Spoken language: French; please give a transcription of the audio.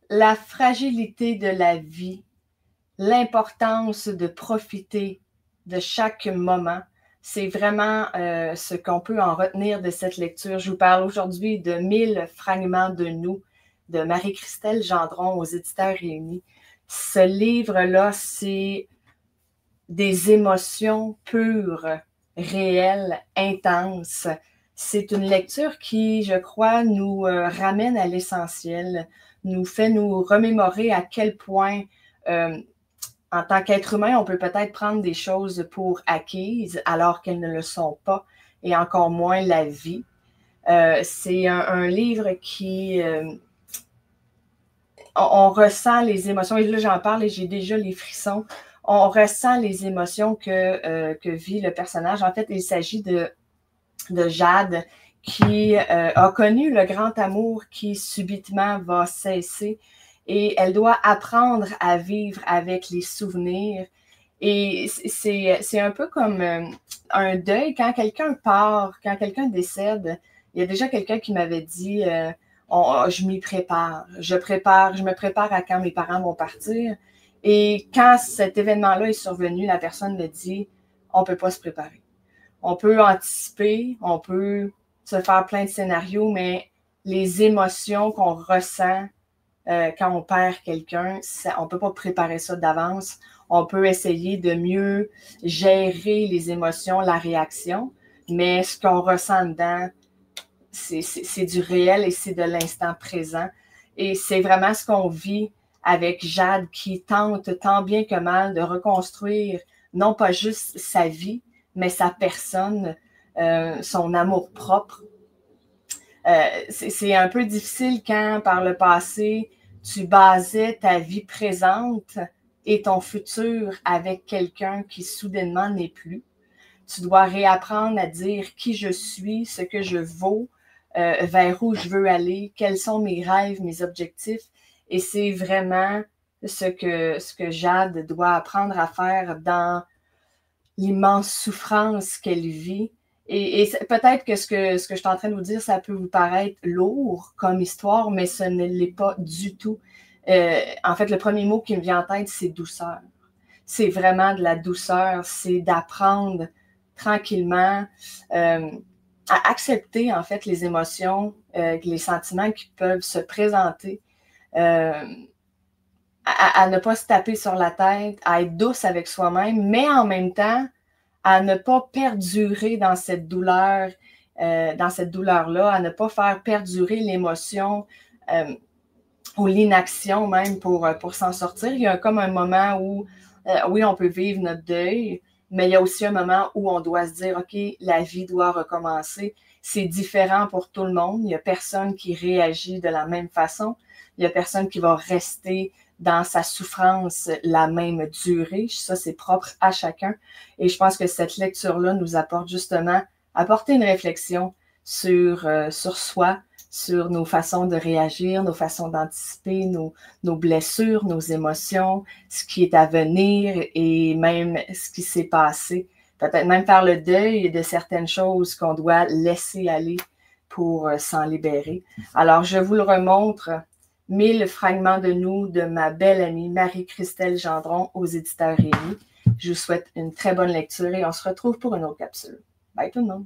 la fragilité de la vie, l'importance de profiter de chaque moment. C'est vraiment ce qu'on peut en retenir de cette lecture. Je vous parle aujourd'hui de 1000 fragments de nous de Marie-Christelle Gendron aux Éditeurs Réunis. Ce livre-là, c'est des émotions pures, réelles, intenses. C'est une lecture qui, je crois, nous ramène à l'essentiel, nous fait nous remémorer à quel point en tant qu'être humain, on peut peut-être prendre des choses pour acquises alors qu'elles ne le sont pas, et encore moins la vie. C'est un livre qui... on ressent les émotions, et là j'en parle et j'ai déjà les frissons. On ressent les émotions que vit le personnage. En fait, il s'agit de Jade qui a connu le grand amour qui subitement va cesser, et elle doit apprendre à vivre avec les souvenirs. Et c'est un peu comme un deuil. Quand quelqu'un part, quand quelqu'un décède, il y a déjà quelqu'un qui m'avait dit je m'y prépare, je me prépare à quand mes parents vont partir. Et quand cet événement-là est survenu, la personne me dit on ne peut pas se préparer. On peut anticiper, on peut se faire plein de scénarios, mais les émotions qu'on ressent quand on perd quelqu'un, on ne peut pas préparer ça d'avance. On peut essayer de mieux gérer les émotions, la réaction, mais ce qu'on ressent dedans, c'est du réel et c'est de l'instant présent. Et c'est vraiment ce qu'on vit avec Jade qui tente tant bien que mal de reconstruire non pas juste sa vie, mais sa personne, son amour propre. C'est un peu difficile quand, par le passé, tu basais ta vie présente et ton futur avec quelqu'un qui soudainement n'est plus. Tu dois réapprendre à dire qui je suis, ce que je vaux, vers où je veux aller, quels sont mes rêves, mes objectifs. Et c'est vraiment ce que Jade doit apprendre à faire dans l'immense souffrance qu'elle vit. Et peut-être que ce que je suis en train de vous dire, ça peut vous paraître lourd comme histoire, mais ce ne l'est pas du tout. En fait, le premier mot qui me vient en tête, c'est douceur. C'est vraiment de la douceur, c'est d'apprendre tranquillement à accepter en fait les émotions, les sentiments qui peuvent se présenter, à ne pas se taper sur la tête, à être douce avec soi-même, mais en même temps, à ne pas perdurer dans cette douleur, là, à ne pas faire perdurer l'émotion ou l'inaction même pour s'en sortir. Il y a comme un moment où, oui, on peut vivre notre deuil, mais il y a aussi un moment où on doit se dire, OK, la vie doit recommencer. C'est différent pour tout le monde. Il n'y a personne qui réagit de la même façon. Il n'y a personne qui va rester dans sa souffrance la même durée. Ça, c'est propre à chacun. Et je pense que cette lecture-là nous apporte justement, apporter une réflexion sur soi, sur nos façons de réagir, nos façons d'anticiper, nos blessures, nos émotions, ce qui est à venir et même ce qui s'est passé. Peut-être même faire le deuil de certaines choses qu'on doit laisser aller pour s'en libérer. Alors, je vous le remontre, 1000 fragments de nous de ma belle amie Marie-Christelle Gendron aux Éditeurs Réunis. Je vous souhaite une très bonne lecture et on se retrouve pour une autre capsule. Bye tout le monde!